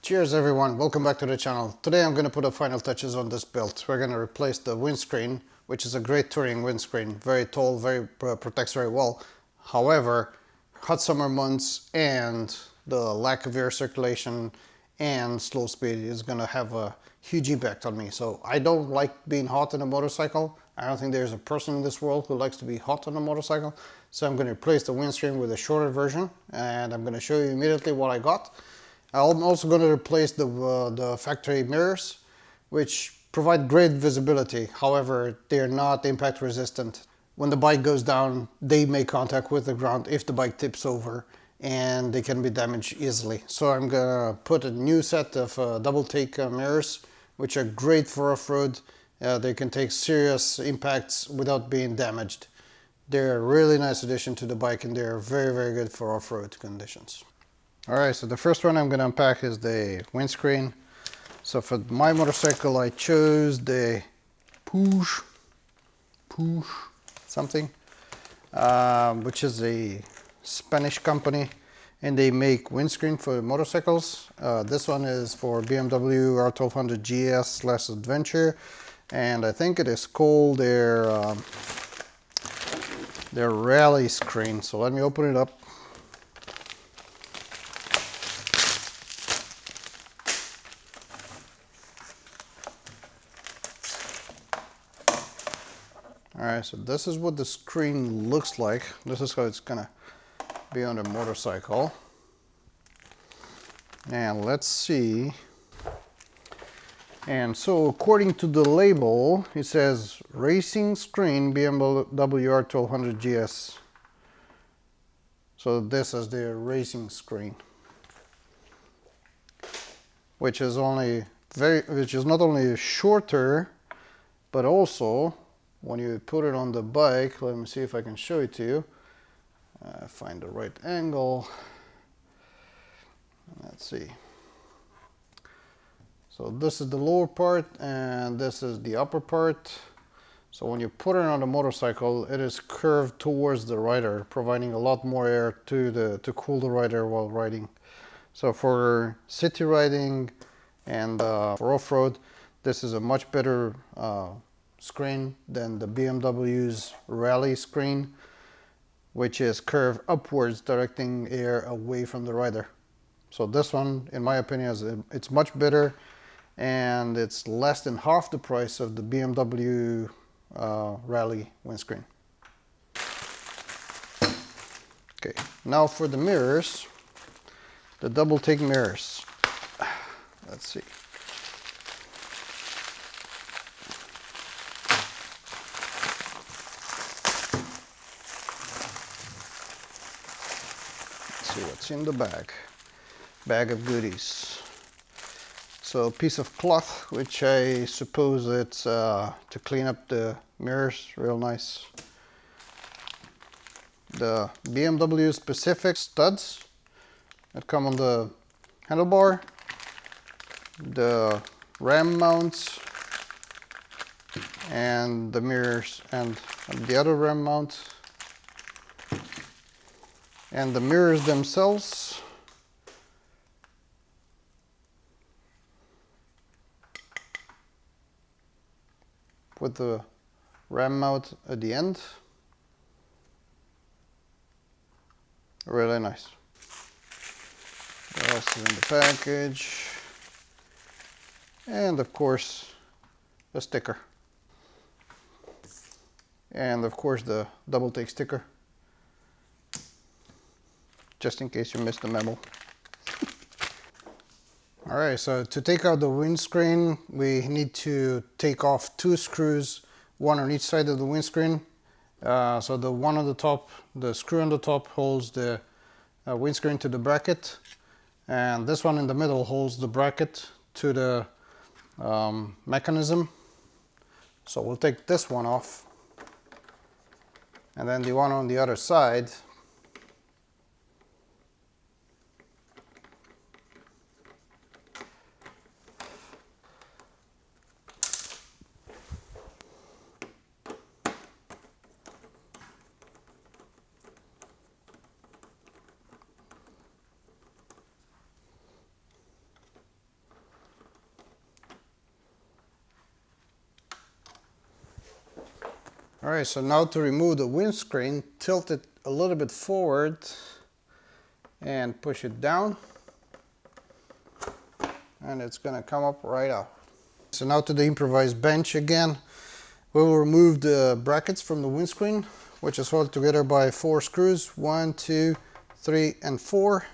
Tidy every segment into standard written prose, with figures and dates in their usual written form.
Cheers everyone, welcome back to the channel. Today I'm going to put the final touches on this build. We're going to replace the windscreen, which is a great touring windscreen. Very tall, protects very well. However, hot summer months and the lack of air circulation and slow speed is going to have a huge impact on me. So I don't like being hot on a motorcycle. I don't think there's a person in this world who likes to be hot on a motorcycle. So I'm going to replace the windscreen with a shorter version, and I'm going to show you immediately what I got. I'm also going to replace the factory mirrors, which provide great visibility. However, they are not impact resistant. When the bike goes down, they make contact with the ground if the bike tips over, and they can be damaged easily. So I'm going to put a new set of DoubleTake mirrors, which are great for off-road. They can take serious impacts without being damaged. They're a really nice addition to the bike, and they're very good for off-road conditions. Alright, so the first one I'm going to unpack is the windscreen. So for my motorcycle I chose the Puig something, which is a Spanish company, and they make windscreen for motorcycles. This one is for BMW R1200GS Adventure, and I think it is called their rally screen. So let me open it up. Alright, so this is what the screen looks like. This is how it's gonna be on the motorcycle. And let's see. And so according to the label, it says Racing Screen BMW R1200GS. So this is the racing screen, which is not only shorter, but also when you put it on the bike, let me see if I can show it to you. Find the right angle. Let's see. So this is the lower part and this is the upper part. So when you put it on the motorcycle, it is curved towards the rider, providing a lot more air to cool the rider while riding. So for city riding and for off-road, this is a much better screen than the BMW's rally screen, which is curved upwards, directing air away from the rider. So this one, in my opinion, it's much better, and it's less than half the price of the BMW rally windscreen. Okay, now for the mirrors, the DoubleTake mirrors. Let's see. See what's in the bag of goodies. So a piece of cloth, which I suppose it's to clean up the mirrors, real nice. The BMW specific studs that come on the handlebar, the ram mounts, and the mirrors, and the other ram mount, and the mirrors themselves. With the ram mount at the end. Really nice. What else is in the package? And of course, a sticker. And of course the DoubleTake sticker, just in case you missed the memo. Alright, so to take out the windscreen, we need to take off two screws, one on each side of the windscreen. So the one on the top, the screw on the top holds the windscreen to the bracket, and this one in the middle holds the bracket to the mechanism. So we'll take this one off, and then the one on the other side Alright, so now to remove the windscreen, tilt it a little bit forward and push it down, and it's gonna come up right out. So now to the improvised bench again. We will remove the brackets from the windscreen, which is held together by 4 screws, 1, 2, 3, and 4.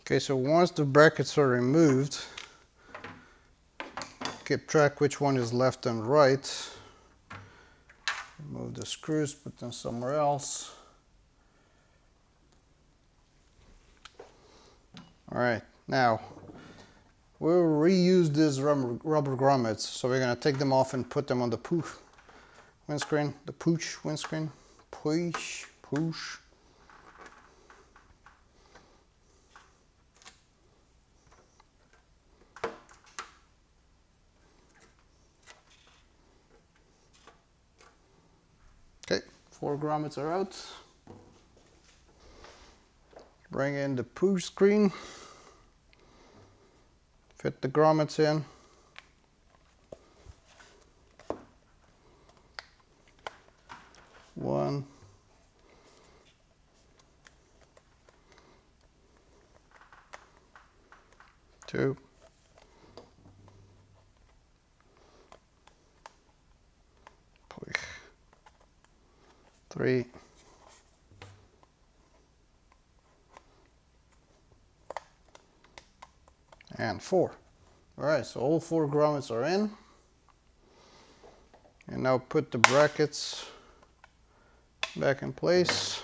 Okay, so once the brackets are removed, keep track which one is left and right. Remove the screws, put them somewhere else. Alright, now we'll reuse these rubber grommets, so we're going to take them off and put them on the Puig windscreen, the Puig windscreen, Puig. Okay, 4 grommets are out. Bring in the Puig screen. Fit the grommets in. One. Two. 3. And 4. Alright, so all 4 grommets are in. And now put the brackets back in place.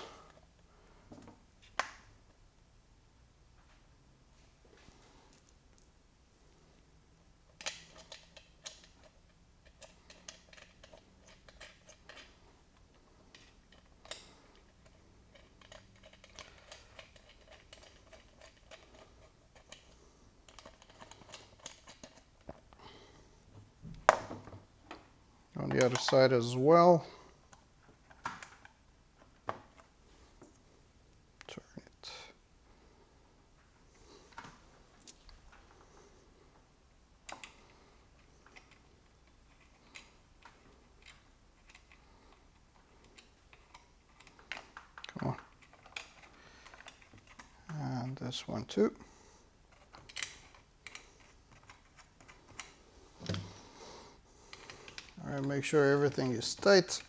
On the other side as well. Turn it. Come on. And this one too. All right, make sure everything is tight.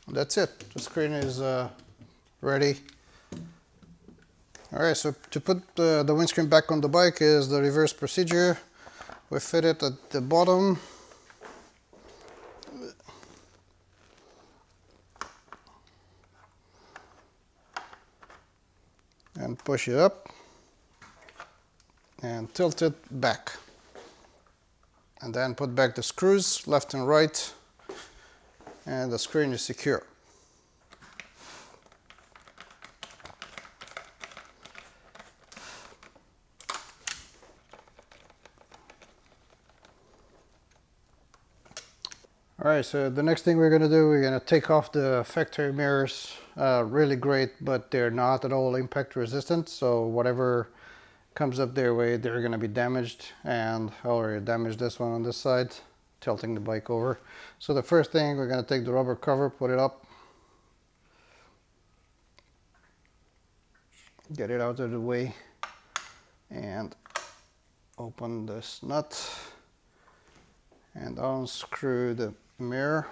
That's it. The screen is ready. All right, so to put the windscreen back on the bike is the reverse procedure. We fit it at the bottom. And push it up. And tilt it back. And then put back the screws, left and right. And the screen is secure. Alright, so the next thing we're going to do, we're going to take off the factory mirrors. Really great, but they're not at all impact resistant, so whatever comes up their way, they're going to be damaged. And I already damaged this one on this side, tilting the bike over. So the first thing, we're going to take the rubber cover, put it up. Get it out of the way. And open this nut. And unscrew the mirror.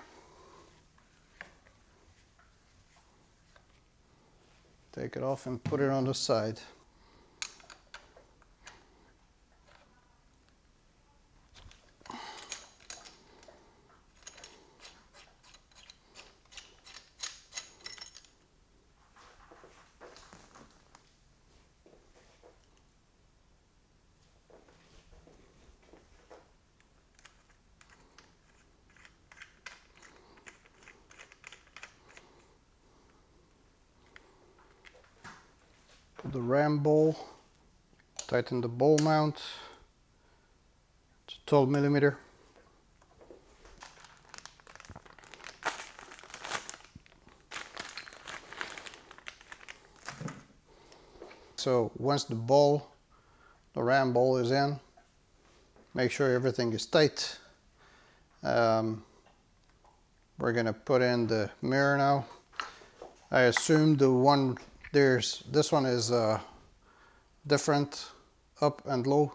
Take it off and put it on the side. the ram ball, tighten the ball mount. It's 12 millimeter. So once the ram ball is in, make sure everything is tight. We're gonna put in the mirror now. I assume this one is different, up and low.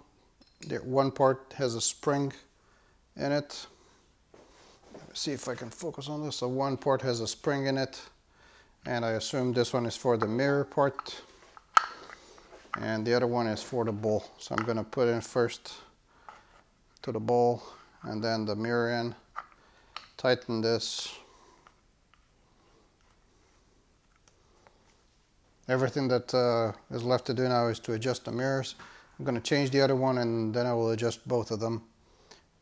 One part has a spring in it. Let's see if I can focus on this. So one part has a spring in it, and I assume this one is for the mirror part, and the other one is for the ball. So I'm gonna put in first to the ball and then the mirror in. Tighten this. Everything that is left to do now is to adjust the mirrors. I'm going to change the other one and then I will adjust both of them.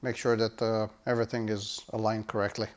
Make sure that everything is aligned correctly.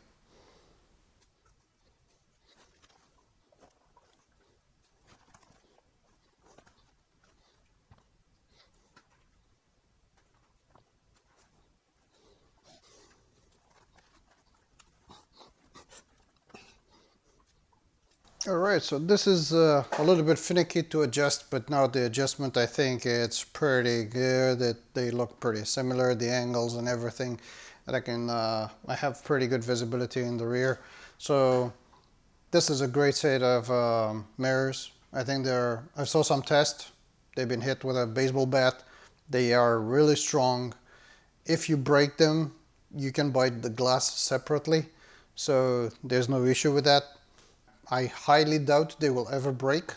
Alright, so this is a little bit finicky to adjust, but now the adjustment, I think it's pretty good. They look pretty similar, the angles and everything. And I have pretty good visibility in the rear. So this is a great set of mirrors. I think I saw some tests. They've been hit with a baseball bat. They are really strong. If you break them, you can buy the glass separately. So there's no issue with that. I highly doubt they will ever break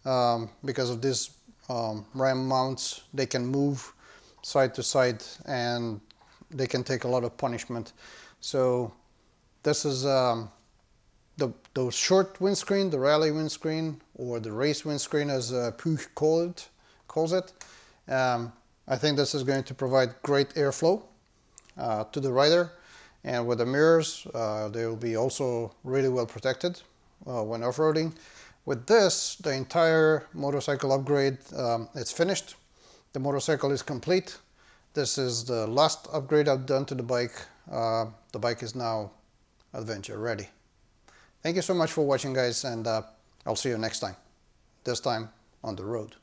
because of these ram mounts. They can move side to side and they can take a lot of punishment. So this is those short windscreen, the rally windscreen or the race windscreen as Puig calls it. I think this is going to provide great airflow to the rider, and with the mirrors they will be also really well protected when off-roading. With this, the entire motorcycle upgrade it's finished. The motorcycle is complete. This is the last upgrade I've done to the bike. The bike is now adventure ready. Thank you so much for watching, guys, and I'll see you next time. This time on the road.